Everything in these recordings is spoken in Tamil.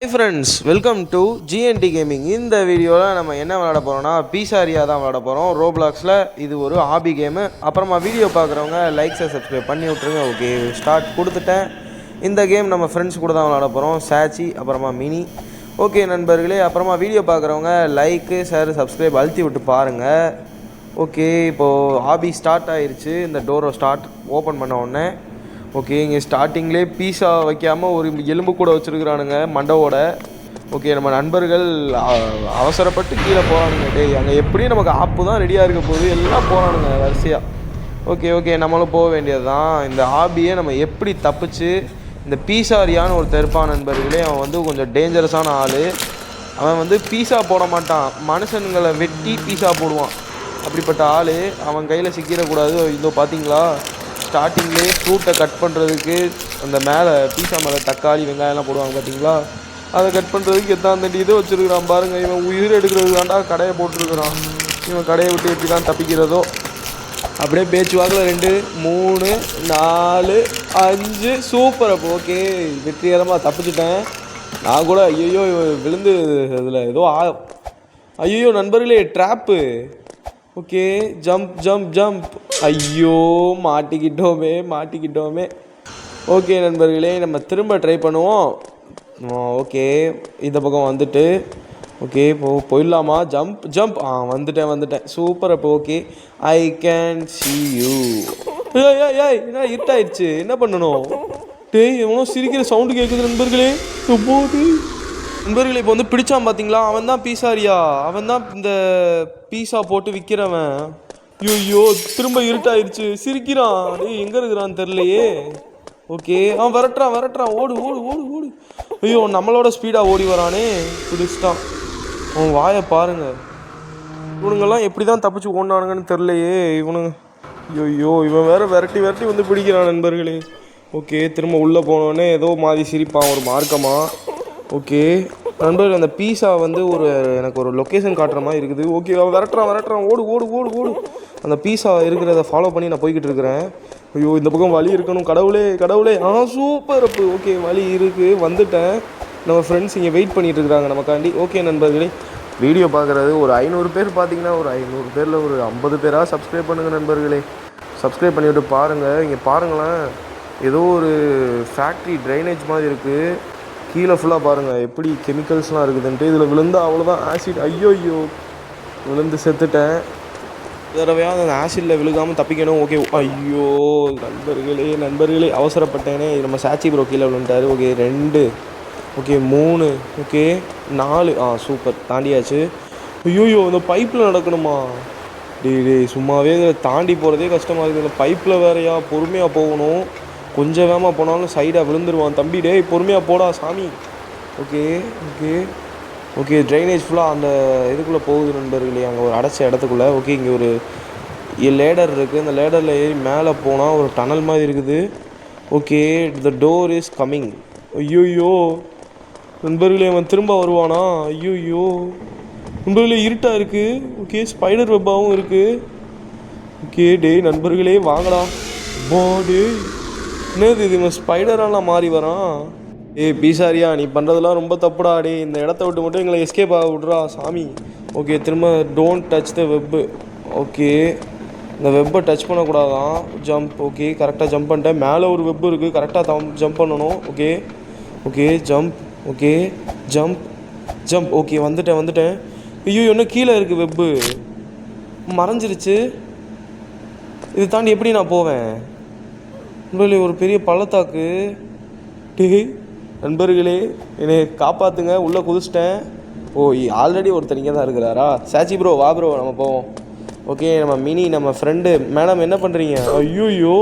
Hey friends, welcome to GNT Gaming. இந்த வீடியோவில் நம்ம என்ன விளையாட போகிறோம்னா பீசாரியா தான் விளையாட போகிறோம் ரோப்ளாக்ஸில். இது ஒரு ஹாபி கேமு. அப்புறமா வீடியோ பார்க்குறவங்க லைக்ஸை சப்ஸ்கிரைப் பண்ணி விட்ருங்க. ஓகே, ஸ்டார்ட் கொடுத்துட்டேன். இந்த கேம் நம்ம ஃப்ரெண்ட்ஸ் கூட தான் விளையாட போகிறோம். சாச்சி அப்புறமா மினி. ஓகே நண்பர்களே, அப்புறமா வீடியோ பார்க்குறவங்க லைக்கு ஷேர் சப்ஸ்கிரைப் அழுத்தி விட்டு பாருங்கள். ஓகே, இப்போது ஹாபி ஸ்டார்ட் ஆயிடுச்சு. இந்த டோரை ஓப்பன் பண்ண உடனே ஓகே, இங்கே ஸ்டார்டிங்லேயே பீஸா வைக்காமல் ஒரு எலும்பு கூட வச்சுருக்குறானுங்க மண்டவோட. ஓகே, நம்ம நண்பர்கள் அவசரப்பட்டு கீழே போகிறானுங்க. டேய், அங்கே எப்படியும் நமக்கு ஆப்பு தான் ரெடியாக இருக்க போகுது, எல்லாம் போகிறானுங்க வரிசையாக. ஓகே, நம்மளும் போக வேண்டியது தான். இந்த ஹாபியை நம்ம எப்படி தப்பிச்சு இந்த பீஸாரியான்னு ஒரு தெருப்பான் நண்பர்களே. அவன் வந்து கொஞ்சம் டேஞ்சரஸான ஆள். அவன் பீஸா போட மாட்டான், மனுஷனுங்களை வெட்டி பீஸா போடுவான். அப்படிப்பட்ட ஆள். அவன் கையில் சிக்கிடக்கூடாது. இதோ பார்த்தீங்களா, ஸ்டார்டிங்லேயே ஃப்ரூட்டை கட் பண்ணுறதுக்கு அந்த மேலே பீஸா மேலே தக்காளி வெங்காயம்லாம் போடுவாங்க பார்த்தீங்களா, அதை கட் பண்ணுறதுக்கு எத்தாந்தண்டி இதை வச்சுருக்கிறான் பாருங்கள். இவன் உயிர் எடுக்கிறது தாண்டா கடையை போட்டிருக்கிறான். இவன் கடையை விட்டு எப்படி தான் தப்பிக்கிறதோ. அப்படியே பேச்சுவாக்கில் 2 3 4 5 சூப்பர். அப்போ ஓகே, வெற்றிகரமாக தப்பிச்சிட்டேன். நான் கூட ஐயோ விழுந்து இதில் ஏதோ ஐயோ நண்பர்களே, ட்ராப்பு. Okay, jump. ஐயோ, மாட்டிக்கிட்டோமே. ஓகே நண்பர்களே, நம்ம திரும்ப ட்ரை பண்ணுவோம். ஓகே, இந்த பக்கம் வந்துட்டு ஓகே போயிடலாமா? ஜம்ப். வந்துட்டேன். சூப்பர். அப்போ okay, I can see you. ஏய் என்ன இருட்டாயிடுச்சு, என்ன பண்ணணும்? டேய், எவ்வளோ சிரிக்கிற சவுண்டு கேட்குது நண்பர்களே. நண்பர்களே, இப்போ பிடிச்சான் பார்த்தீங்களா, அவன் தான் பீஸாரியா. அவன் தான் இந்த பீஸா போட்டு விற்கிறவன். ஐயோ, திரும்ப இருட்டாயிருச்சு, சிரிக்கிறான். டேய், எங்கே இருக்கிறான்னு தெரிலையே. ஓகே, அவன் விரட்டுறான். ஓடு. ஐயோ, நம்மளோட ஸ்பீடாக ஓடி வரானே, பிடிச்சிட்டான். அவன் வாயை பாருங்க. இவனுங்கெல்லாம் எப்படி தான் தப்பிச்சு ஓடினானுங்கன்னு தெரிலையே இவனுங்க. ஐயோ, இவன் வேற விரட்டி பிடிக்கிறான் நண்பர்களே. ஓகே, திரும்ப உள்ளே போனோடனே ஏதோ மாதிரி சிரிப்பான் ஒரு மார்க்கமாக. ஓகே நண்பர்கள், அந்த பீஸா எனக்கு ஒரு லொக்கேஷன் காட்டுற மாதிரி இருக்குது. ஓகே, அவன் விரட்டுறான். ஓடு. அந்த பீஸா இருக்கிறத ஃபாலோ பண்ணி நான் போய்கிட்டு இருக்கிறேன். ஐயோ, இந்த பக்கம் வழி இருக்கணும். கடவுளே. சூப்பர். அப்பு ஓகே, வழி இருக்குது, வந்துட்டேன். நம்ம ஃப்ரெண்ட்ஸ் இங்கே வெயிட் பண்ணிகிட்டு இருக்கிறாங்க நமக்காண்டி. ஓகே நண்பர்களே, வீடியோ பார்க்குறது ஒரு 500 பேர் பார்த்தீங்கன்னா, ஒரு 500 பேரில் ஒரு 50 பேராக சப்ஸ்கிரைப் பண்ணுங்கள் நண்பர்களே. சப்ஸ்கிரைப் பண்ணிவிட்டு பாருங்கள். இங்கே பாருங்களேன், ஏதோ ஒரு ஃபேக்ட்ரி ட்ரைனேஜ் மாதிரி இருக்குது. கீழே ஃபுல்லாக பாருங்கள் எப்படி கெமிக்கல்ஸ்லாம் இருக்குதுன்ட்டு. இதில் விழுந்தால் அவ்வளோதான் ஆசிட். ஐயோ விழுந்து செத்துட்டேன். தடவையாக அந்த ஆசிடில் விழுகாமல் தப்பிக்கணும். ஓகே, ஐயோ நண்பர்களே அவசரப்பட்டேனே. நம்ம சாச்சி ப்ரோ கீழே விழுந்துட்டார். ஓகே, 2 ஓகே 3 ஓகே 4 சூப்பர், தாண்டியாச்சு. ஐயோ, இந்த பைப்பில் நடக்கணுமா? டேய் சும்மாவே இதில் தாண்டி போகிறதே கஷ்டமாக இருக்குது. இந்த பைப்பில் வேறையா பொறுமையாக போகணும். கொஞ்சம் வேகமாக போனாலும் சைடாக விழுந்துருவான் தம்பி. டேய், பொறுமையாக போடா சாமி. ஓகே ட்ரைனேஜ் ஃபுல்லாக அந்த இதுக்குள்ளே போகுது நண்பர்களே, அங்கே ஒரு அடைச்ச இடத்துக்குள்ளே. ஓகே, இங்கே ஒரு லேடர் இருக்குது. இந்த லேடரில் ஏறி மேலே போனால் ஒரு டனல் மாதிரி இருக்குது. Okay, the door is coming. ஐயோ நண்பர்களே, அவன் திரும்ப வருவானா? ஐயோ நண்பர்களே, இருட்டாக இருக்குது. ஓகே, ஸ்பைடர் வெப்பாகவும் இருக்குது. ஓகே, டேய் நண்பர்களே வாங்கடா. டேய், என்னது இது, இவன் ஸ்பைடரெல்லாம் மாறி வரான். ஏய் பீஸாரியா, நீ பண்ணுறதெல்லாம் ரொம்ப தப்புடா. டே, இந்த இடத்த விட்டு மட்டும் எங்களை எஸ்கேப் ஆக விட்றா சாமி. ஓகே, திரும்ப டோன்ட் டச் த வெப்பு. ஓகே, இந்த வெப்பை டச் பண்ணக்கூடாதான். ஜம்ப். ஓகே, கரெக்டாக ஜம்ப் பண்ணிட்டேன். மேலே ஒரு வெப்பு இருக்குது, கரெக்டாக ஜம்ப் பண்ணணும். Okay jump. Okay jump. Okay, வந்துட்டேன். ஐயோ, என்ன கீழே இருக்குது, வெப்பு மறைஞ்சிருச்சு. இது தாண்டி எப்படி நான் போவேன்? நண்பர்களே, ஒரு பெரிய பள்ளத்தாக்கு. டேய் நண்பர்களே, என்னை காப்பாற்றுங்க, உள்ளே குதிச்சிட்டேன். ஆல்ரெடி ஒருத்தர் இங்கே தான் இருக்கிறாரா? சாச்சி ப்ரோ வா ப்ரோ, நம்ம போவோம். ஓகே, நம்ம மினி, நம்ம ஃப்ரெண்டு. மேடம் என்ன பண்ணுறீங்க? ஐயோ,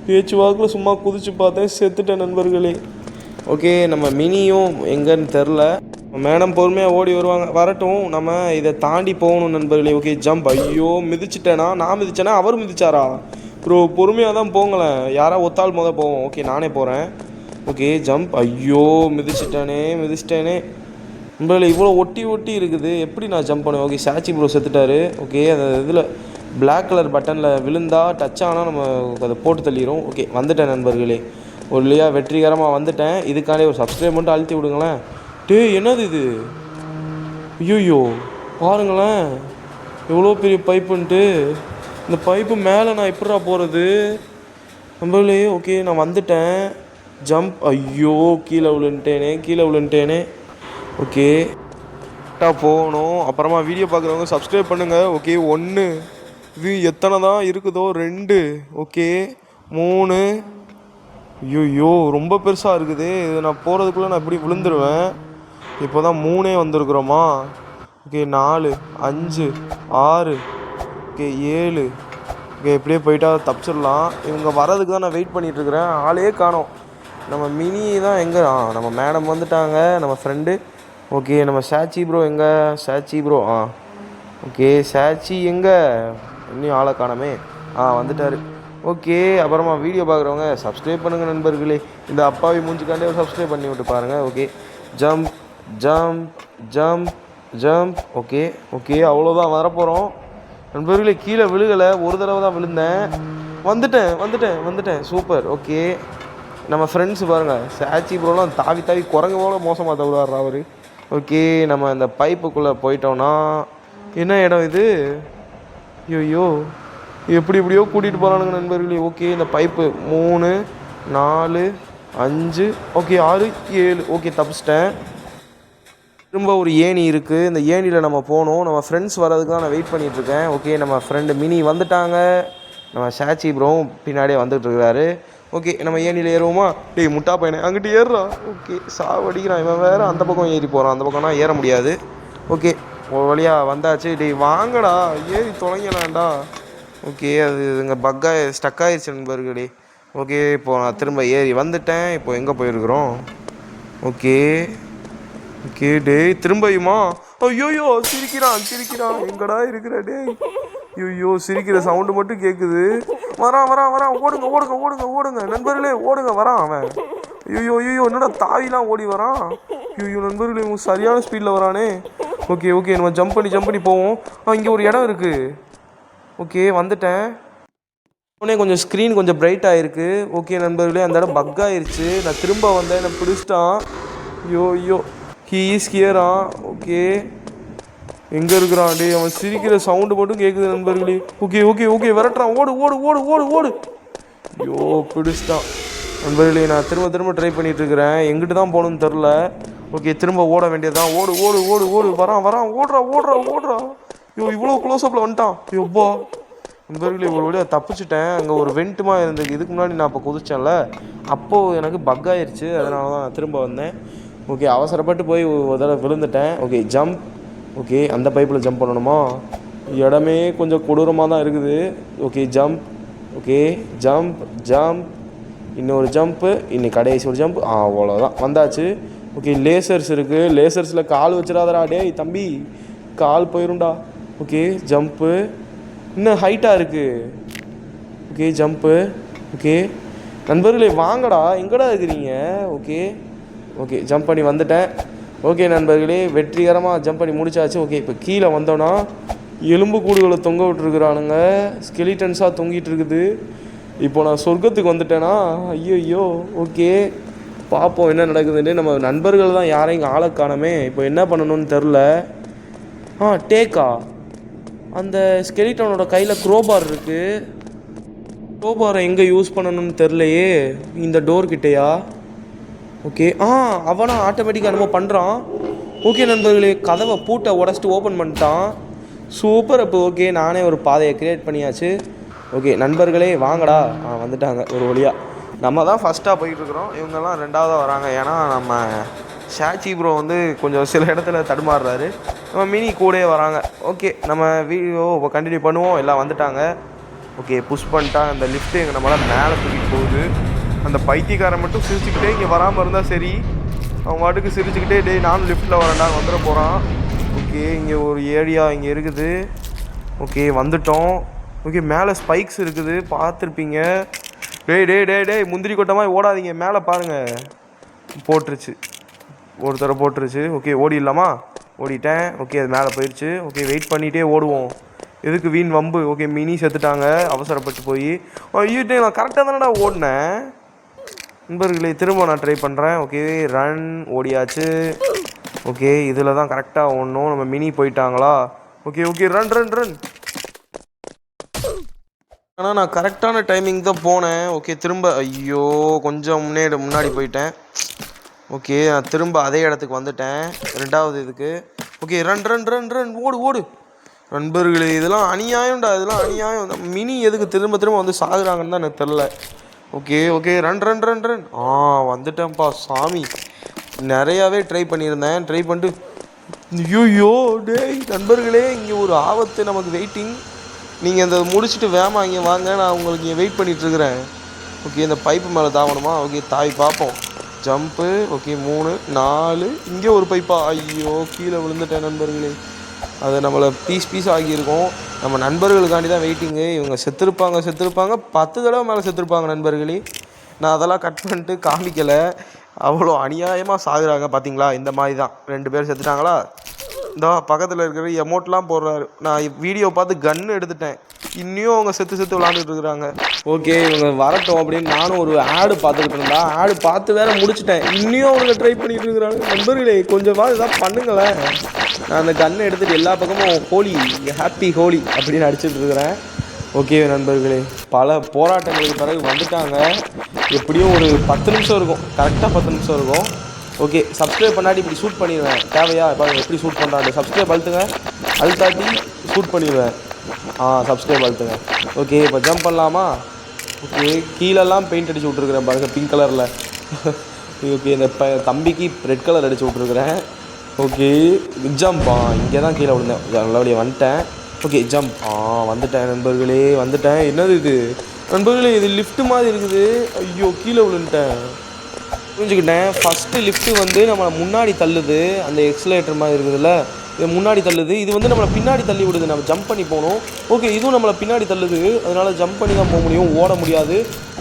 பேச்சு வாக்கில் சும்மா குதிச்சு பார்த்தேன், செத்துட்டேன் நண்பர்களே. ஓகே, நம்ம மினியும் எங்கன்னு தெரில. மேடம் பொறுமையாக ஓடி வருவாங்க, வரட்டும். நம்ம இதை தாண்டி போகணும் நண்பர்களே. Okay, jump. ஐயோ, மிதிச்சிட்டேனா? நான் மிதிச்சேனா அவர் மிதிச்சாரா? ப்ரோ பொறுமையாக தான் போங்களேன், யாராவது ஒத்தாள் போவோம். ஓகே, நானே போகிறேன். Okay, jump. ஐயோ, மிதிச்சிட்டேனே நண்பர்களே. இவ்வளோ ஒட்டி இருக்குது, எப்படி நான் ஜம்ப் பண்ணுவேன்? ஓகே, சாச்சி ப்ரோ செத்துட்டாரு. ஓகே, அந்த இதில் பிளாக் கலர் பட்டனில் விழுந்தா டச் ஆனால் நம்ம அதை போட்டு தள்ளிடும். ஓகே, வந்துட்டேன் நண்பர்களே. ஒரு இல்லையா வெற்றிகரமாக வந்துட்டேன். இதுக்காண்டி ஒரு சப்ஸ்கிரைப் மட்டும் அழுத்தி விடுங்களேன். டேய் என்னது இது? ஐயோ பாருங்களேன் எவ்வளோ பெரிய பைப்புன்ட்டு. இந்த பைப்பு மேலே நான் எப்படா போகிறது நம்மளே? ஓகே நான் வந்துட்டேன். ஜம்ப். ஐயோ கீழே விழுந்துட்டேனே. ஓகே கரெக்டாக போகணும். அப்புறமா வீடியோ பார்க்குறவங்க சப்ஸ்கிரைப் பண்ணுங்கள். ஓகே 1 இது எத்தனை தான் இருக்குதோ 2 ஓகே 3. ஐயோ ரொம்ப பெருசாக இருக்குது. இது நான் போகிறதுக்குள்ளே நான் இப்படி விழுந்துருவேன். இப்போ தான் 3 வந்திருக்குறோமா? ஓகே 4 5 6 ஓகே 7 ஓகே இப்படியே போயிட்டா தப்பிச்சிடலாம். இவங்க வர்றதுக்கு தான் நான் வெயிட் பண்ணிகிட்ருக்கிறேன். ஆளே காணோம். நம்ம மினி தான் எங்கே? நம்ம மேடம் வந்துட்டாங்க, நம்ம ஃப்ரெண்டு. ஓகே நம்ம சாச்சி ப்ரோ எங்கே? சாச்சி ப்ரோ ஓகே சாச்சி எங்கே? இன்னும் ஆளை காணோமே. வந்துட்டார். ஓகே அப்புறமா வீடியோ பார்க்குறவங்க சப்ஸ்கிரைப் பண்ணுங்கள் நண்பர்களே. இந்த அப்பாவி மூஞ்சிக்காண்டே சப்ஸ்கிரைப் பண்ணி விட்டு பாருங்கள். Okay jump jump jump jump. Okay அவ்வளோதான் வரப்போகிறோம் நண்பர்களே. கீழே விழுகலை, ஒரு தடவை தான் விழுந்தேன். வந்துட்டேன். சூப்பர். ஓகே நம்ம ஃப்ரெண்ட்ஸு பாருங்கள், சாச்சி ப்ரோலாம் தாவி குரங்கு போல மோசமாக தவிடுறாரு அவர். ஓகே நம்ம இந்த பைப்புக்குள்ளே போயிட்டோன்னா என்ன இடம் இது? ஐயோ எப்படியோ கூட்டிகிட்டு போகிறானுங்க நண்பர்களே. ஓகே இந்த பைப்பு 3 4 5 ஓகே 6 7 ஓகே தப்பிச்சிட்டேன். திரும்ப ஒரு ஏணி இருக்குது. இந்த ஏணியில் நம்ம போகணும். நம்ம ஃப்ரெண்ட்ஸ் வர்றதுக்கு தான் நான் வெயிட் பண்ணிகிட்ருக்கேன். ஓகே நம்ம ஃப்ரெண்டு மினி வந்துட்டாங்க. நம்ம சாச்சி ப்ரோவும் பின்னாடியே வந்துட்டுருக்கிறாரு. ஓகே நம்ம ஏணியில் ஏறுவோமா? டேய் முட்டா பையனை அங்கிட்டு ஏறுறா. ஓகே சாவடிக்கிறான் இவன் வேறு. அந்த பக்கம் ஏறி போகிறான். அந்த பக்கம்னா ஏற முடியாது. ஓகே ஒரு வழியாக வந்தாச்சு. டேய் வாங்கடா ஏறி தொலைங்கலாம்டா. ஓகே அது இங்கே ஸ்டக் ஆயிடுச்சு நண்பர்களே. ஓகே இப்போது நான் திரும்ப ஏறி வந்துட்டேன். இப்போ எங்கே போயிருக்கிறோம்? ஓகே டேய் திரும்பியுமா? ஐயோயோ சிரிக்கிறான். எங்கடா இருக்கிற டேய்? ஐயோ சிரிக்கிற சவுண்டு மட்டும் கேட்குது. வரான். ஓடுங்க நண்பர்களே ஓடுங்க. வரான் அவன். ஐயோ என்னடா தாவிலாம் ஓடி வரான். ஐயோ நண்பர்களே சரியான ஸ்பீடில் வரானே. ஓகே நம்ம ஜம்ப் பண்ணி போவோம். இங்கே ஒரு இடம் இருக்குது. ஓகே வந்துட்டேன். உடனே கொஞ்சம் ஸ்க்ரீன் கொஞ்சம் பிரைட்டாக இருக்குது. ஓகே நண்பர்களே அந்த இடம் பக் ஆயிடுச்சு. நான் திரும்ப வந்தேன், என்னை பிடிச்சிட்டான். ஐயோ ஹீ இஸ் ஹியரா. ஓகே எங்கே இருக்கிறான்? டே அவன் சிரிக்கிற சவுண்டு மட்டும் கேட்குது நண்பர்களே. ஓகே விரட்டுறான். ஓடு. ஐயோ பிடிச்சிட்டான் நண்பர்களே. நான் திரும்ப ட்ரை பண்ணிகிட்ருக்கிறேன். எங்கிட்டு தான் போகணுன்னு தெரில. ஓகே திரும்ப ஓட வேண்டியதுதான். ஓடு. வரான். ஓடுறா. ஐயோ இவ்வளோ க்ளோஸ்அப்பில் வந்துட்டான். ஐயோப்பா நண்பர்களே ஒரு வழியாக தப்பிச்சிட்டேன். அங்கே ஒரு வெண்ட்டுமாக இருந்தது. இதுக்கு முன்னாடி நான் அப்போ குதிச்சேன்ல, அப்போது எனக்கு பக் ஆயிடுச்சு. அதனால தான் நான் திரும்ப வந்தேன். ஓகே அவசரப்பட்டு போய் ஒரு தடவை விழுந்துட்டேன். Okay jump. ஓகே அந்த பைப்பில் ஜம்ப் பண்ணணுமா? இடமே கொஞ்சம் கொடூரமாக தான் இருக்குது. Okay jump. ஓகே ஜம்ப் இன்னொரு ஜம்ப்பு, இன்னைக்கு கடைசி ஒரு ஜம்ப். அவ்வளோதான் வந்தாச்சு. ஓகே லேசர்ஸ் இருக்குது. லேசர்ஸில் கால் வச்சிடாதடா டேய் தம்பி, கால் போயிரும்டா. ஓகே ஜம்ப்பு இன்னும் ஹைட்டாக இருக்குது. Okay jump. ஓகே நண்பர்களே வாங்கடா, எங்கடா இருக்கிறீங்க? ஓகே ஜம்ப் பண்ணி வந்துட்டேன். ஓகே நண்பர்களே வெற்றிகரமாக ஜம்ப் பண்ணி முடிச்சாச்சு. ஓகே இப்போ கீழே வந்தோன்னா எலும்பு கூடுகளை தொங்க விட்டுருக்குறானுங்க. ஸ்கெலிட்டன்ஸாக தொங்கிட்டு இருக்குது. இப்போ நான் சொர்க்கத்துக்கு வந்துட்டேன்னா ஐயோ. ஓகே பார்ப்போம் என்ன நடக்குதுன்னு. நம்ம நண்பர்கள் தான் யாரையும் இங்கே ஆளை காணோமே. இப்போ என்ன பண்ணணும்னு தெரில. டேக்கா அந்த ஸ்கெலிட்டனோட கையில் க்ரோபார் இருக்குது. க்ரோபாரை எங்கே யூஸ் பண்ணணும்னு தெரிலையே. இந்த டோர்கிட்டையா? ஓகே அவனா ஆட்டோமேட்டிக்காக என்னமோ பண்ணுறான். ஓகே நண்பர்களே கதவை பூட்டை உடச்சிட்டு ஓப்பன் பண்ணிட்டான். சூப்பர். அப்போ ஓகே நானே ஒரு பாதையை க்ரியேட் பண்ணியாச்சு. ஓகே நண்பர்களே வாங்கடா. வந்துட்டாங்க ஒரு வழியாக. நம்ம தான் ஃபஸ்ட்டாக போயிட்டுருக்குறோம், இவங்கெல்லாம் 2ஆவதாக வராங்க. ஏன்னா நம்ம சாச்சி ப்ரோ வந்து கொஞ்சம் சில இடத்துல தடுமாறுறாரு. நம்ம மினி கூடயே வராங்க. ஓகே நம்ம வீடியோ கண்டினியூ பண்ணுவோம். எல்லாம் வந்துட்டாங்க. ஓகே புஷ் பண்ணிட்டான். அந்த லிஃப்ட்டு எங்கள் நம்மளால் மேலே தூக்கிட்டு போகுது. அந்த பைத்தியக்காரன் மட்டும் சிரிச்சுக்கிட்டே இங்கே வராமல் இருந்தால் சரி. அவன் வாட்டுக்கு சிரிச்சுக்கிட்டே டேய் நானும் லிஃப்ட்டில் வரேன்டா வந்துட போகிறான். ஓகே இங்கே ஒரு ஏரியா இங்கே இருக்குது. ஓகே வந்துட்டோம். ஓகே மேலே ஸ்பைக்ஸ் இருக்குது பார்த்துருப்பீங்க. டேய் முந்திரி கொட்டமாக ஓடாதீங்க. மேலே பாருங்கள் போட்டுருச்சு, ஒரு தடவை போட்டுருச்சு. ஓகே ஓடிடலாமா? ஓடிட்டேன். ஓகே அது மேலே போயிடுச்சு. ஓகே வெயிட் பண்ணிகிட்டே ஓடுவோம். எதுக்கு வீண் வம்பு? ஓகே மினி செத்துட்டாங்க அவசரப்பட்டு போய். ஐயோ நான் கரெக்டாக தானடா ஓடினேன் நண்பர்களே. திரும்ப நான் ட்ரை பண்ணுறேன். Okay run ஓடியாச்சு. ஓகே இதில் தான் கரெக்டாக ஒன்றும் நம்ம மினி போயிட்டாங்களா. Okay okay run run run. ஆனால் நான் கரெக்டான டைமிங் தான் போனேன். ஓகே திரும்ப ஐயோ கொஞ்சம் முன்னாடி போயிட்டேன். ஓகே நான் திரும்ப அதே இடத்துக்கு வந்துட்டேன் ரெண்டாவது இதுக்கு. Okay run run run run ஓடு ஓடு. நண்பர்களே இதெல்லாம் அநியாயம்டா, இதெல்லாம் அநியாயம். மினி எதுக்கு திரும்ப திரும்ப வந்து சாகுறாங்கன்னு தான் எனக்கு தெரில. Okay okay run run run run. வந்துட்டேன்ப்பா சாமி. நிறையாவே ட்ரை பண்ணியிருந்தேன். ட்ரை பண்ணிட்டு ஐயோ டேய் நண்பர்களே இங்கே ஒரு ஆபத்து நமக்கு வெயிட்டிங். நீங்கள் இந்த முடிச்சுட்டு வேமா இங்கே வாங்க, நான் உங்களுக்கு இங்கே வெயிட் பண்ணிகிட்ருக்கிறேன். ஓகே இந்த பைப்பு மேலே தாவணுமா. ஓகே தாவி பார்ப்போம். ஜம்ப்பு. ஓகே 3 4. இங்கே ஒரு பைப்பா. ஐயோ கீழே விழுந்துட்டேன் நண்பர்களே. அது நம்மளை பீஸ் ஆகியிருக்கும். நம்ம நண்பர்களுக்காண்டி தான் வெயிட்டிங்கு. இவங்க செத்துருப்பாங்க 10 தடவை மேலே செத்துருப்பாங்க நண்பர்களே. நான் அதெல்லாம் கட் பண்ணிட்டு காமிக்கலை. அவ்வளோ அநியாயமாக சாகுறாங்க பார்த்தீங்களா. இந்த மாதிரி தான் 2 பேர் செத்துட்டாங்களா. இந்த பக்கத்தில் இருக்கிற எமௌண்ட்லாம் போடுறாரு. நான் வீடியோ பார்த்து கன்று எடுத்துட்டேன். இன்னும் அவங்க செத்து விளாண்டுட்டு இருக்கிறாங்க. ஓகே இவங்க வரட்டும் அப்படின்னு நானும் ஒரு ஆடு பார்த்துக்கிட்டு இருந்தா. ஆடு பார்த்து வேற முடிச்சுட்டேன். இன்னும் அவங்க ட்ரை பண்ணிட்டு இருக்கிறாங்க. நண்பர்களே கொஞ்சமாக இதான் பண்ணுங்களேன். நான் அந்த கன்னை எடுத்துகிட்டு எல்லா பக்கமும் ஹோலி ஹாப்பி ஹோலி அப்படின்னு அடிச்சுட்டு இருக்கிறேன். ஓகே நண்பர்களே பல போராட்டங்களுக்கு பிறகு வந்துட்டாங்க. எப்படியும் ஒரு 10 நிமிஷம் இருக்கும். கரெக்டாக 10 நிமிஷம் இருக்கும். ஓகே சப்ஸ்கிரைப் பண்ணாட்டி இப்படி ஷூட் பண்ணிடுவேன். தேவையா இப்போ எப்படி ஷூட் பண்ணுறாங்க. சப்ஸ்கிரைப் அழுத்துங்க. அழுத்தாட்டி ஷூட் பண்ணிடுவேன். சப்ஸ்கிரைப் அழுத்துங்க. ஓகே இப்போ ஜம்ப் பண்ணலாமா. ஓகே கீழெல்லாம் பெயிண்ட் அடிச்சு விட்ருக்குறேன் பாருங்கள் பிங்க் கலரில். ஓகே இந்த கம்பிக்கு ரெட் கலர் அடிச்சு விட்ருக்குறேன். Okay jump. இங்கே தான் கீழே விழுந்தேன். நல்லபடியாக வந்துட்டேன். Okay jump. வந்துட்டேன் நண்பர்களே வந்துட்டேன். என்னது இது நண்பர்களே, இது லிஃப்ட் மாதிரி இருக்குது. ஐயோ கீழே விழுந்துட்டேன். புரிஞ்சுக்கிட்டேன். ஃபஸ்ட்டு லிஃப்ட்டு வந்து நம்மளை முன்னாடி தள்ளுது. அந்த எக்ஸலேட்டர் மாதிரி இருக்குதுல்ல, இது முன்னாடி தள்ளுது. இது வந்து நம்மளை பின்னாடி தள்ளி விடுது. நம்ம ஜம்ப் பண்ணி போகணும். ஓகே இதுவும் நம்மளை பின்னாடி தள்ளுது. அதனால் ஜம்ப் பண்ணி தான் போக முடியும், ஓட முடியாது.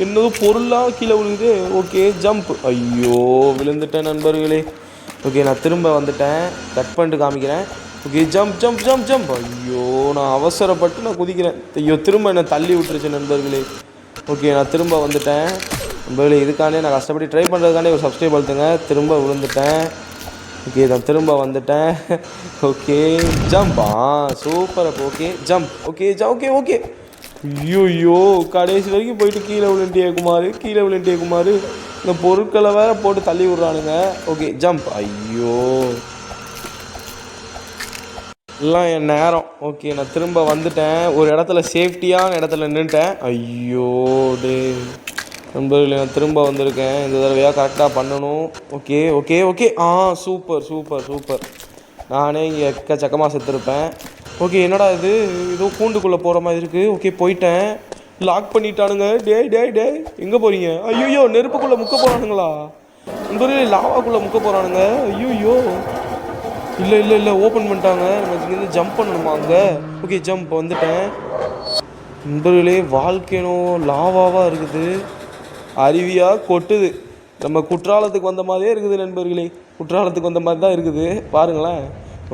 என்னதும் பொருளாக கீழே விழுகுது. Okay jump. ஐயோ விழுந்துட்டேன் நண்பர்களே. ஓகே நான் திரும்ப வந்துட்டேன். கட் பண்ணிட்டு காமிக்கிறேன். Okay jump jump jump jump. ஐயோ நான் அவசரப்பட்டு நான் குதிக்கிறேன். ஐயோ திரும்ப என்னை தள்ளி விட்டுருச்சு நண்பர்களே. ஓகே நான் திரும்ப வந்துட்டேன் நண்பர்களே. இதுக்காண்டே நான் கஷ்டப்பட்டு ட்ரை பண்ணுறதுக்காண்டே ஒரு சப்ஸ்கிரைப் அழுத்துங்க. திரும்ப விழுந்துட்டேன். ஓகே நான் திரும்ப வந்துட்டேன். Okay jump. சூப்பர். அப்போ okay jump. Okay okay okay. ஐயோ கடைசி வரைக்கும் போயிட்டு கீழே விழுண்டிய குமார். இந்த பொருட்களை வேற போட்டு தள்ளி விட்றானுங்க. Okay jump. ஐயோ எல்லாம் என் நேரம். ஓகே நான் திரும்ப வந்துட்டேன். ஒரு இடத்துல சேஃப்டியான இடத்துல நின்றுட்டேன். ஐயோ டே நண்பர்களே நான் திரும்ப வந்திருக்கேன். இந்த தடவையாக கரெக்டாக பண்ணணும். Okay okay okay. சூப்பர். நானே இங்கே எக்கச்சக்கமாக செத்துருப்பேன். ஓகே என்னடா இது ஏதோ கூண்டுக்குள்ளே போகிற மாதிரி இருக்குது. ஓகே போயிட்டேன். லாக் பண்ணிட்டானுங்க. டே எங்கே போகிறீங்க. ஐயோ நெருப்புக்குள்ளே முக்க போகிறானுங்களா நண்பர்களே. லாவாக்குள்ளே முக்க போகிறானுங்க. ஐயோ இல்லை ஓப்பன் பண்ணிட்டாங்க. நம்ம இங்கேருந்து ஜம்ப் பண்ணணுமா அங்கே. Okay jump. வந்துட்டேன் நண்பர்களே. வாழ்க்கைனோ லாவாவாக இருக்குது. அருவியாக கொட்டுது. நம்ம குற்றாலத்துக்கு வந்த மாதிரியே இருக்குது நண்பர்களே. குற்றாலத்துக்கு வந்த மாதிரி தான் இருக்குது பாருங்களேன்.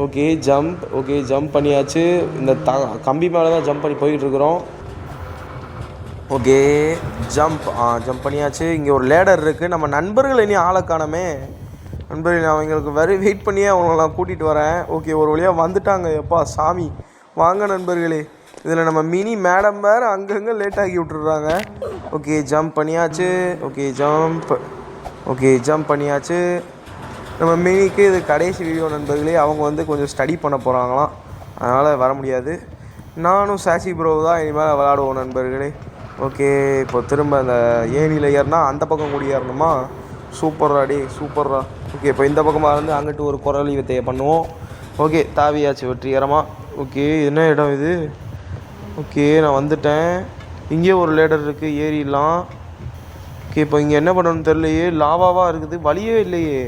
Okay jump. ஓகே ஜம்ப் பண்ணியாச்சு. இந்த கம்பி மேலே தான் ஜம்ப் பண்ணி போயிட்டுருக்குறோம். Okay jump. ஜம்ப் பண்ணியாச்சு. இங்கே ஒரு லேடர் இருக்குது. நம்ம நண்பர்கள் இனி ஆளை காணமே நண்பர்களே. அவங்களுக்கு வெயிட் பண்ணியே அவங்களெலாம் கூட்டிகிட்டு வரேன். ஓகே ஒரு வழியாக வந்துட்டாங்க. எப்பா சாமி வாங்க நண்பர்களே. இதில் நம்ம மினி மேடம் வேறு அங்கங்கே லேட்டாகி விட்டுறாங்க. ஓகே ஜம்ப் பண்ணியாச்சு. ஓகே ஜம்ப் பண்ணியாச்சு. நம்ம மினிக்கு இது கடைசி வீடியோ நண்பர்களே. அவங்க வந்து கொஞ்சம் ஸ்டடி பண்ண போகிறாங்களாம், அதனால் வர முடியாது. நானும் சாசி ப்ரோ தான் இனிமேல் விளாடுவோம் நண்பர்களே. ஓகே இப்போ திரும்ப அந்த ஏணியில் ஏறினா அந்த பக்கம் கூடி ஏறணுமா. சூப்பர்ரா. ஓகே இப்போ இந்த பக்கமாக இருந்து அங்கிட்டு ஒரு குரலி வித்தையை பண்ணுவோம். ஓகே தாவியாச்சு வெற்றிகரமாக. ஓகே என்ன இடம் இது. ஓகே நான் வந்துட்டேன். இங்கே ஒரு லேடர் இருக்குது, ஏறிடலாம். ஓகே இப்போ இங்கே என்ன பண்ணணும்னு தெரியலையே. லாவாவாக இருக்குது, வழியே இல்லையே.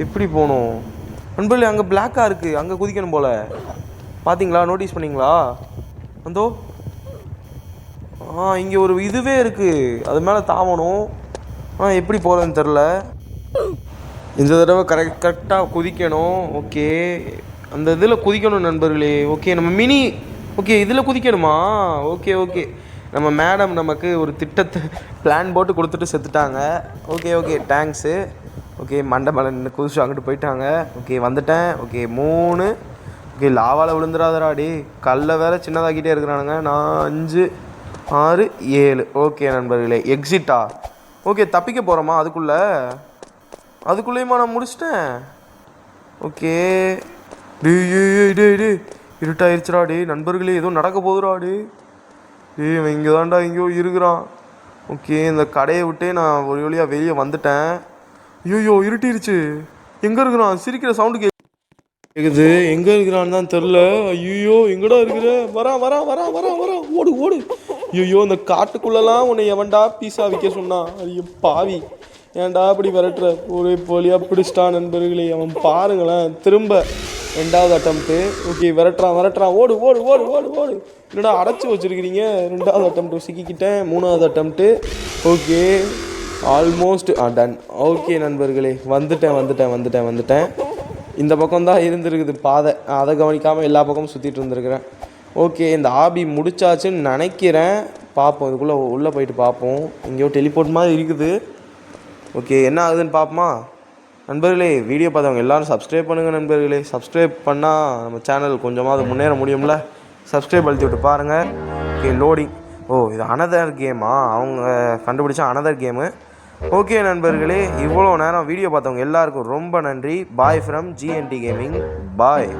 எப்படி போகணும் நண்பர்களே. அங்கே பிளாக்காக இருக்குது, அங்கே குதிக்கணும் போல். பார்த்தீங்களா, நோட்டீஸ் பண்ணிங்களா. வந்தோ இங்கே ஒரு இதுவே இருக்குது, அது மேலே தாவணும். எப்படி போகிறதுன்னு தெரில. இந்த தடவை கரெக்டாக குதிக்கணும். ஓகே அந்த இதில் குதிக்கணும் நண்பர்களே. ஓகே நம்ம மினி ஓகே இதில் குதிக்கணுமா. ஓகே நம்ம மேடம் நமக்கு ஒரு திட்டத்தை பிளான் போட்டு கொடுத்துட்டு செத்துட்டாங்க. Okay thanks. ஓகே மண்டை மேலே நின்று குதிச்சு அங்கிட்டு போயிட்டாங்க. ஓகே வந்துட்டேன். ஓகே 3. ஓகே லாவால் விழுந்துடாதராடி, கல்லை வேறு சின்னதாக்கிட்டே இருக்கிறானுங்க. நான் 5 6 7. ஓகே நண்பர்களே எக்ஸிட்டா. ஓகே தப்பிக்க போகிறோமா அதுக்குள்ளேயுமா நான் முடிச்சிட்டேன். ஓகே டே இருட்டாயிருச்சுடா டே நண்பர்களே, ஏதோ நடக்க போகுதுடா இவன் இங்கே தான்டா எங்கேயோ இருக்கிறான். ஓகே இந்த கடையை விட்டே நான் ஒரு வழியாக வெளியே வந்துட்டேன். ஐயோ இருட்டிருச்சு. எங்கே இருக்கிறான்? சிரிக்கிற சவுண்டு கேட்குது. எங்கே இருக்கிறான்னு தான் தெரில. ஐயோ எங்கடா இருக்கிற? வரா ஓடு. ஐயோ இந்த காட்டுக்குள்ளெல்லாம் உன்னை எவன்டா பீஸா விற்க சொன்னான்? ஐயோ பாவி, ஏன்டா அப்படி விரட்டுற? ஒரே போலியாக பிடிச்சிட்டான் நண்பர்களே. அவன் பாருங்களேன், திரும்ப 2வது அட்டம்ப்ட்டு. ஓகே விரட்டுறான். ஓடு. என்னடா அடைச்சி வச்சுருக்கிறீங்க? 2வது அட்டம்ப்ட்டு சிக்கிக்கிட்டேன். 3வது attempt. Okay almost done. Okay நண்பர்களே வந்துட்டேன். இந்த பக்கம் தான் இருந்துருக்குது பாதை, அதை கவனிக்காமல் எல்லா பக்கமும் சுற்றிட்டு இருந்துருக்கிறேன். ஓகே இந்த ஆபி முடிச்சாச்சுன்னு நினைக்கிறேன். பார்ப்போம், இதுக்குள்ளே உள்ளே போயிட்டு பார்ப்போம். எங்கேயோ டெலிபோர்ட் மாதிரி இருக்குது. ஓகே என்ன ஆகுதுன்னு பார்ப்போமா நண்பர்களே? வீடியோ பார்த்தவங்க எல்லோரும் சப்ஸ்கிரைப் பண்ணுங்கள் நண்பர்களே. சப்ஸ்கிரைப் பண்ணால் நம்ம சேனல் கொஞ்சமாவது முன்னேற முடியும்ல. சப்ஸ்கிரைப் அழுத்தி விட்டு பாருங்கள். Okay loading. இது அனதர் கேமா? அவங்க கண்டுபிடிச்சா அனதர் கேமு. ஓகே நண்பர்களே, இவ்வளோ நேரம் வீடியோ பார்த்தவங்க எல்லாருக்கும் ரொம்ப நன்றி. Bye from GNT gaming. Bye.